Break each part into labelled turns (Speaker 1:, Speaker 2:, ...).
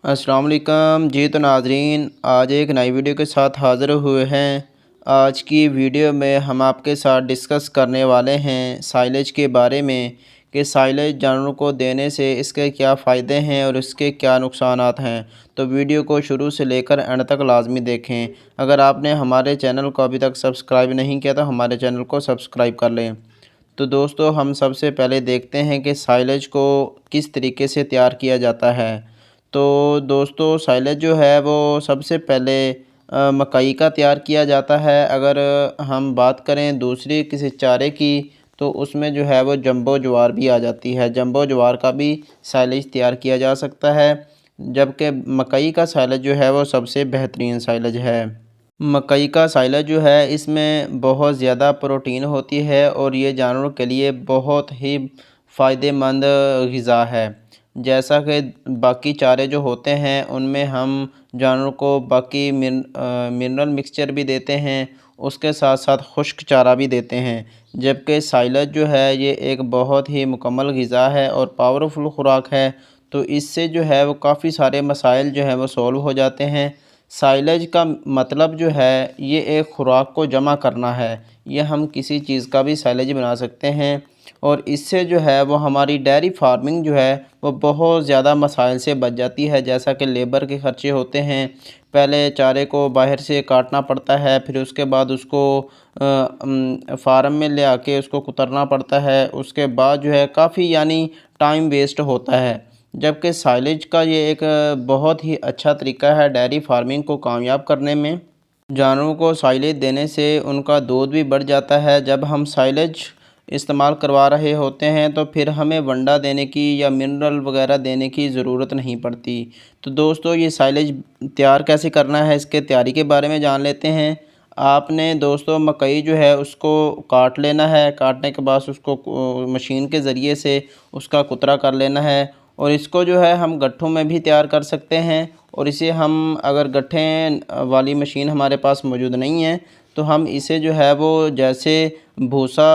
Speaker 1: अस्सलाम वालेकुम जी। तो नाज़रीन, आज एक नई वीडियो के साथ हाज़िर हुए हैं। आज की वीडियो में हम आपके साथ डिस्कस करने वाले हैं साइलेज के बारे में कि साइलेज जानवरों को देने से इसके क्या फ़ायदे हैं और इसके क्या नुकसानात हैं। तो वीडियो को शुरू से लेकर एंड तक लाजमी देखें। अगर आपने हमारे चैनल को अभी तक सब्सक्राइब नहीं किया तो हमारे चैनल को सब्सक्राइब कर लें। तो दोस्तों, हम सबसे पहले देखते हैं कि साइलेज को किस तरीके से तैयार किया जाता है। तो दोस्तों, साइलेज जो है वो सबसे पहले मकई का तैयार किया जाता है। अगर हम बात करें दूसरी किसी चारे की, तो उसमें जो है वो जंबो ज्वार भी आ जाती है। जंबो ज्वार का भी साइलेज तैयार किया जा सकता है, जबकि मकई का साइलेज जो है वो सबसे बेहतरीन साइलेज है। मकई का साइलेज जो है इसमें बहुत ज़्यादा प्रोटीन होती है और ये जानवरों के लिए बहुत ही फ़ायदेमंद ग़िज़ा है। जैसा कि बाकी चारे जो होते हैं उनमें हम जानवरों को बाकी मिनरल मिक्सचर भी देते हैं, उसके साथ साथ खुश्क चारा भी देते हैं। जबकि साइलेज जो है ये एक बहुत ही मुकम्मल ग़िज़ा है और पावरफुल खुराक है। तो इससे जो है वो काफ़ी सारे मसाइल जो हैं वो सॉल्व हो जाते हैं। साइलेज का मतलब जो है ये एक खुराक को जमा करना है। ये हम किसी चीज़ का भी साइलेज बना सकते हैं और इससे जो है वो हमारी डेयरी फार्मिंग जो है वो बहुत ज़्यादा मसाइल से बच जाती है। जैसा कि लेबर के ख़र्चे होते हैं, पहले चारे को बाहर से काटना पड़ता है, फिर उसके बाद उसको फार्म में ले आके उसको कुतरना पड़ता है। उसके बाद जो है काफ़ी यानी टाइम वेस्ट होता है। जबकि साइलेज का ये एक बहुत ही अच्छा तरीका है डेयरी फार्मिंग को कामयाब करने में। जानवरों को साइलेज देने से उनका दूध भी बढ़ जाता है। जब हम साइलेज इस्तेमाल करवा रहे होते हैं तो फिर हमें वंडा देने की या मिनरल वगैरह देने की ज़रूरत नहीं पड़ती। तो दोस्तों, ये साइलेज तैयार कैसे करना है इसके तैयारी के बारे में जान लेते हैं। आपने दोस्तों मकई जो है उसको काट लेना है। काटने के बाद उसको मशीन के ज़रिए से उसका कुतरा कर लेना है और इसको जो है हम गट्ठों में भी तैयार कर सकते हैं। और इसे हम अगर गट्ठे वाली मशीन हमारे पास मौजूद नहीं है तो हम इसे जो है वो जैसे भूसा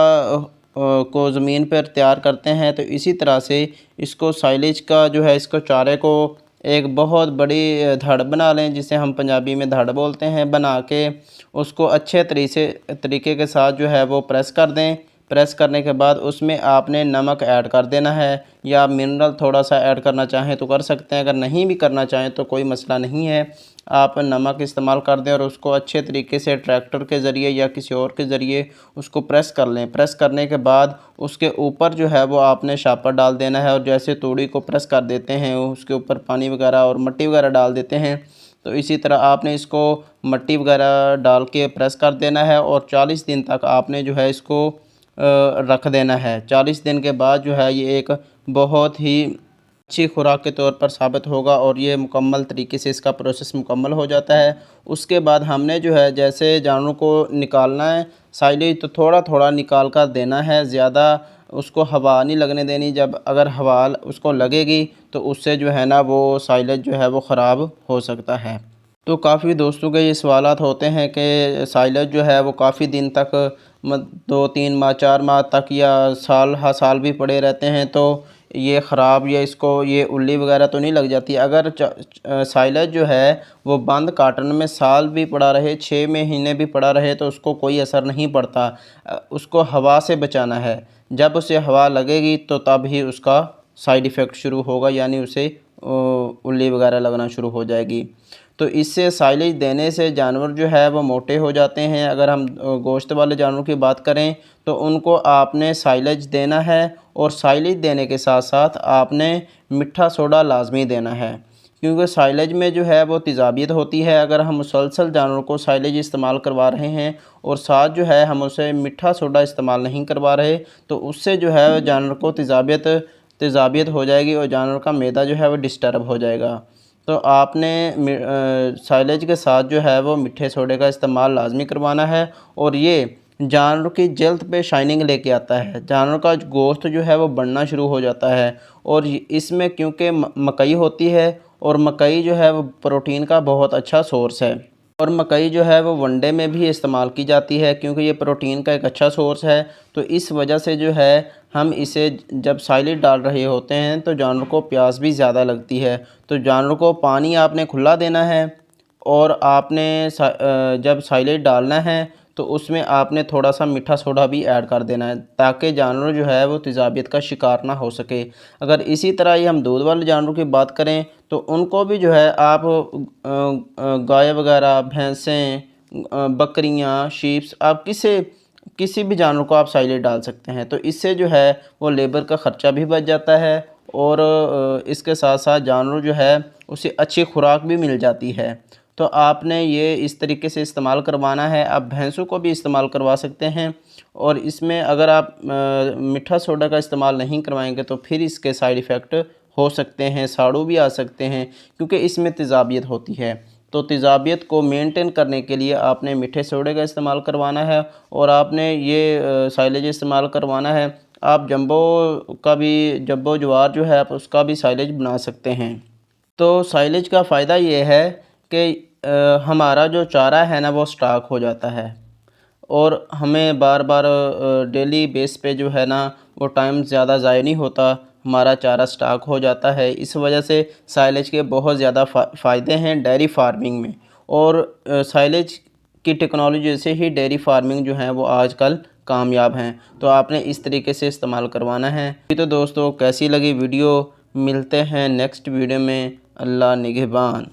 Speaker 1: को ज़मीन पर तैयार करते हैं, तो इसी तरह से इसको साइलेज का जो है इसको चारे को एक बहुत बड़ी धड़ बना लें, जिसे हम पंजाबी में धड़ बोलते हैं। बना के उसको अच्छे तरीके के साथ जो है वो प्रेस कर दें। प्रेस करने के बाद उसमें आपने नमक ऐड कर देना है, या मिनरल थोड़ा सा ऐड करना चाहें तो कर सकते हैं। अगर नहीं भी करना चाहें तो कोई मसला नहीं है, आप नमक इस्तेमाल कर दें और उसको अच्छे तरीके से ट्रैक्टर के ज़रिए या किसी और के ज़रिए उसको प्रेस कर लें। प्रेस करने के बाद उसके ऊपर जो है वो आपने शापर डाल देना है, और जैसे तूड़ी को प्रेस कर देते हैं उसके ऊपर पानी वगैरह और मिट्टी वगैरह डाल देते हैं, तो इसी तरह आपने इसको मिट्टी वगैरह डाल के प्रेस कर देना है और 40 दिन तक आपने जो है इसको रख देना है। 40 दिन के बाद जो है ये एक बहुत ही अच्छी खुराक के तौर पर साबित होगा और ये मुकम्मल तरीके से इसका प्रोसेस मुकम्मल हो जाता है। उसके बाद हमने जो है जैसे जानवरों को निकालना है साइलेज, तो थोड़ा थोड़ा निकाल कर देना है, ज़्यादा उसको हवा नहीं लगने देनी। जब अगर हवा उसको लगेगी तो उससे जो है ना वो साइलेज जो है वो ख़राब हो सकता है। तो काफ़ी दोस्तों के ये सवालात होते हैं कि साइलेज जो है वो काफ़ी दिन तक 2-3 माह 4 माह तक या साल हा साल भी पड़े रहते हैं, तो ये ख़राब या इसको ये उल्ली वगैरह तो नहीं लग जाती। अगर साइलेज जो है वो बंद कार्टन में साल भी पड़ा रहे, 6 महीने भी पड़ा रहे, तो उसको कोई असर नहीं पड़ता। उसको हवा से बचाना है। जब उसे हवा लगेगी तो तब ही उसका साइड इफ़ेक्ट शुरू होगा, यानी उसे उल्ली वगैरह लगना शुरू हो जाएगी। तो इससे साइलेज देने से जानवर जो है वो मोटे हो जाते हैं। अगर हम गोश्त वाले जानवरों की बात करें तो उनको आपने साइलेज देना है, और साइलेज देने के साथ साथ आपने मीठा सोडा लाजमी देना है, क्योंकि साइलेज में जो है वो तेज़ाबियत होती है। अगर हम मुसलसल जानवरों को साइलेज इस्तेमाल करवा रहे हैं और साथ जो है हम उसे मीठा सोडा इस्तेमाल नहीं करवा रहे, तो उससे जो है जानवर को तेज़ाबियत हो जाएगी और जानवर का मैदा जो है वो डिस्टर्ब हो जाएगा। तो आपने साइलेज के साथ जो है वो मीठे सोडे का इस्तेमाल लाजमी करवाना है, और ये जानवर की जल्द पे शाइनिंग लेके आता है। जानवर का गोश्त जो है वो बढ़ना शुरू हो जाता है, और इसमें क्योंकि मकई होती है, और मकई जो है वो प्रोटीन का बहुत अच्छा सोर्स है। और मकई जो है वो वनडे में भी इस्तेमाल की जाती है, क्योंकि ये प्रोटीन का एक अच्छा सोर्स है। तो इस वजह से जो है हम इसे जब साइलेज डाल रहे होते हैं तो जानवर को प्यास भी ज़्यादा लगती है। तो जानवर को पानी आपने खुला देना है और आपने जब साइलेज डालना है तो उसमें आपने थोड़ा सा मीठा सोडा भी ऐड कर देना है, ताकि जानवर जो है वो तेज़ाबियत का शिकार ना हो सके। अगर इसी तरह ही हम दूध वाले जानवरों की बात करें तो उनको भी जो है आप गाय वगैरह, भैंसें, बकरियां, शीप्स, आप किसी भी जानवर को आप साइलेज डाल सकते हैं। तो इससे जो है वो लेबर का ख़र्चा भी बच जाता है और इसके साथ साथ जानवर जो है उसे अच्छी खुराक भी मिल जाती है। तो आपने ये इस तरीके से इस्तेमाल करवाना है। आप भैंसों को भी इस्तेमाल करवा सकते हैं और इसमें अगर आप मीठा सोडा का इस्तेमाल नहीं करवाएंगे तो फिर इसके साइड इफ़ेक्ट हो सकते हैं, साड़ू भी आ सकते हैं, क्योंकि इसमें तेज़ाबियत होती है। तो तेज़ाबियत को मेंटेन करने के लिए आपने मीठे सोडे का इस्तेमाल करवाना है और आपने ये साइलेज इस्तेमाल करवाना है। आप जंबो ज्वार जो है आप उसका भी साइलेज बना सकते हैं। तो साइलेज का फ़ायदा ये है कि हमारा जो चारा है ना वो स्टॉक हो जाता है और हमें बार बार डेली बेस पे जो है ना वो टाइम ज़्यादा ज़ाया नहीं होता, हमारा चारा स्टॉक हो जाता है। इस वजह से साइलेज के बहुत ज़्यादा फ़ायदे हैं डेयरी फार्मिंग में। और साइलेज की टेक्नोलॉजी से ही डेयरी फार्मिंग जो है वो आजकल कामयाब हैं। तो आपने इस तरीके से इस्तेमाल करवाना है। तो दोस्तों कैसी लगी वीडियो, मिलते हैं नेक्स्ट वीडियो में। अल्लाह निगहबान।